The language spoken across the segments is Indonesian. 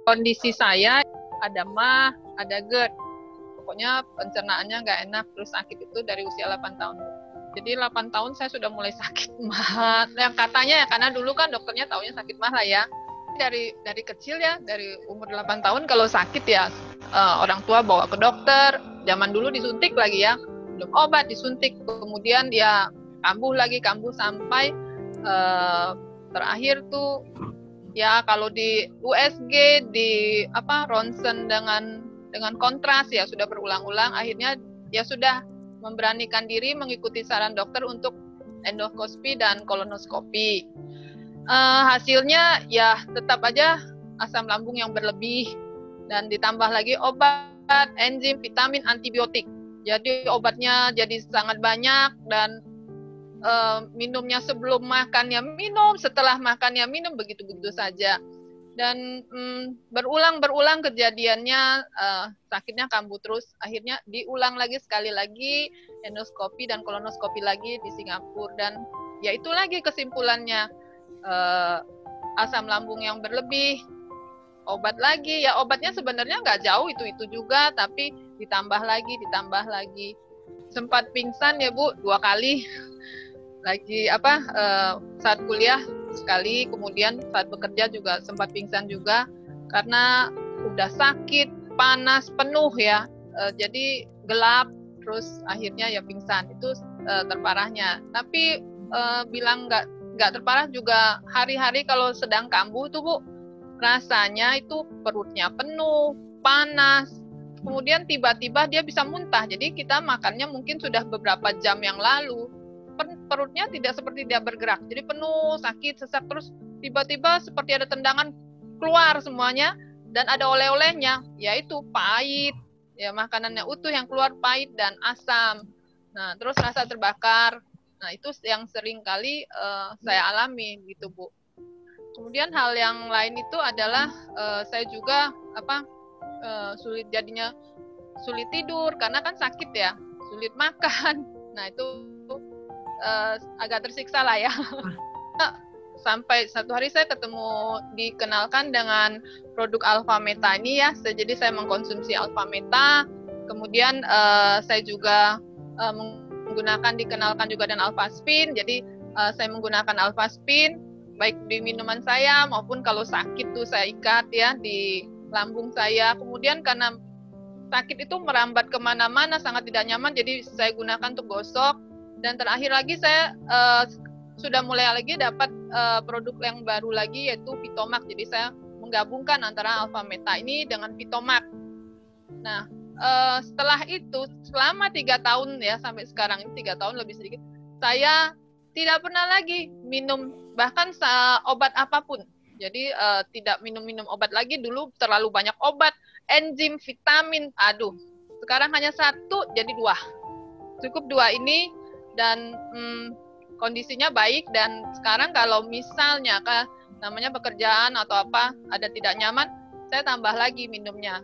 kondisi saya ada mah, ada GERD. Pokoknya pencernaannya nggak enak, terus sakit itu dari usia 8 tahun. Jadi 8 tahun saya sudah mulai sakit mah. Yang katanya ya, karena dulu kan dokternya taunya sakit mah lah ya. Dari kecil ya, dari umur 8 tahun kalau sakit ya orang tua bawa ke dokter. Zaman dulu disuntik lagi ya, belum obat disuntik. Kemudian dia kambuh sampai terakhir tuh ya kalau di USG, di ronsen dengan kontras ya sudah berulang-ulang. Akhirnya ya sudah memberanikan diri mengikuti saran dokter untuk endoskopi dan kolonoskopi. Hasilnya ya tetap aja asam lambung yang berlebih dan ditambah lagi obat, enzim, vitamin, antibiotik. Jadi obatnya jadi sangat banyak dan minumnya sebelum makannya minum, setelah makannya minum, begitu-begitu saja. Dan berulang kejadiannya, sakitnya kambuh terus. Akhirnya diulang lagi sekali lagi endoskopi dan kolonoskopi lagi di Singapura. Dan ya itu lagi kesimpulannya, asam lambung yang berlebih, obat lagi. Ya obatnya sebenarnya nggak jauh itu juga, tapi ditambah lagi. Sempat pingsan ya Bu 2 kali. Lagi saat kuliah sekali, kemudian saat bekerja juga sempat pingsan juga karena udah sakit, panas penuh ya, jadi gelap, terus akhirnya ya pingsan. Itu terparahnya. Tapi bilang nggak terparah juga, hari-hari kalau sedang kambuh tuh Bu, rasanya itu perutnya penuh, panas, kemudian tiba-tiba dia bisa muntah. Jadi kita makannya mungkin sudah beberapa jam yang lalu, perutnya tidak seperti dia bergerak, jadi penuh, sakit, sesak, terus tiba-tiba seperti ada tendangan keluar semuanya, dan ada oleh-olehnya, yaitu pahit, ya makanannya utuh yang keluar pahit dan asam. Nah terus rasa terbakar. Nah itu yang sering kali saya alami gitu Bu. Kemudian hal yang lain itu adalah saya juga sulit tidur karena kan sakit ya, sulit makan. Nah itu agak tersiksa lah ya. Sampai satu hari saya dikenalkan dengan produk Alpha Meta ini ya. Jadi saya mengkonsumsi Alpha Meta. Kemudian saya juga dikenalkan juga dengan Alpha Spin. Jadi saya menggunakan Alpha Spin baik di minuman saya maupun kalau sakit tuh saya ikat ya di lambung saya. Kemudian karena sakit itu merambat kemana-mana, sangat tidak nyaman, jadi saya gunakan untuk gosok. Dan terakhir lagi saya sudah mulai lagi dapat produk yang baru lagi, yaitu Vitomax. Jadi saya menggabungkan antara Alpha Meta ini dengan Vitomax. Nah setelah itu selama 3 tahun ya, sampai sekarang ini 3 tahun lebih sedikit, saya tidak pernah lagi minum bahkan obat apapun. Jadi tidak minum obat lagi. Dulu terlalu banyak obat, enzim, vitamin, aduh. Sekarang hanya 1 jadi 2. Cukup 2 ini dan kondisinya baik. Dan sekarang kalau misalnya namanya pekerjaan atau apa ada tidak nyaman, saya tambah lagi minumnya,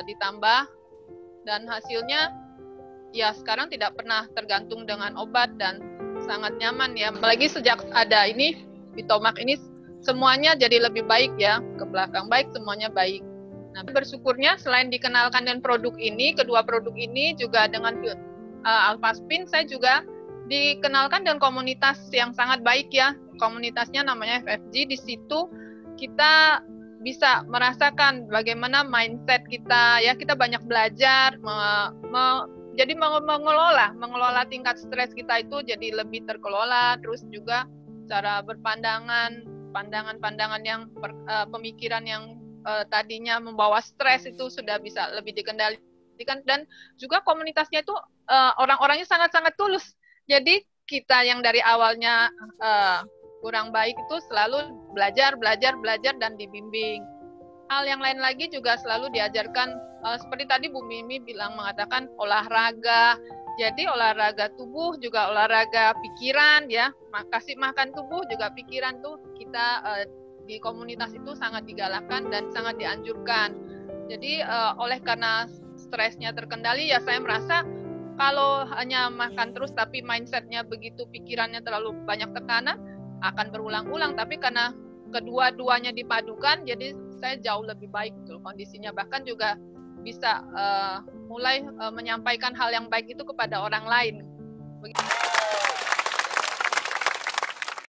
ditambah, dan hasilnya ya sekarang tidak pernah tergantung dengan obat dan sangat nyaman ya. Apalagi sejak ada ini Vitomax ini, semuanya jadi lebih baik ya, ke belakang baik, semuanya baik. Nah bersyukurnya selain dikenalkan dengan produk ini, kedua produk ini juga dengan Alpha Spin, saya juga dikenalkan dengan komunitas yang sangat baik ya. Komunitasnya namanya FFG. Di situ kita bisa merasakan bagaimana mindset kita ya, kita banyak belajar jadi mengelola tingkat stres kita itu jadi lebih terkelola. Terus juga cara pandangan yang pemikiran yang tadinya membawa stres itu sudah bisa lebih dikendalikan. Dan juga komunitasnya itu orang-orangnya sangat-sangat tulus. Jadi kita yang dari awalnya kurang baik itu selalu belajar dan dibimbing. Hal yang lain lagi juga selalu diajarkan, seperti tadi Bu Mimi mengatakan olahraga. Jadi olahraga tubuh juga olahraga pikiran ya. Kasih makan tubuh juga pikiran tuh kita di komunitas itu sangat digalakkan dan sangat dianjurkan. Jadi oleh karena stresnya terkendali ya, saya merasa kalau hanya makan terus tapi mindsetnya begitu, pikirannya terlalu banyak tekanan, akan berulang-ulang. Tapi karena kedua-duanya dipadukan, jadi saya jauh lebih baik tuh kondisinya, bahkan juga bisa mulai menyampaikan hal yang baik itu kepada orang lain. Begitu.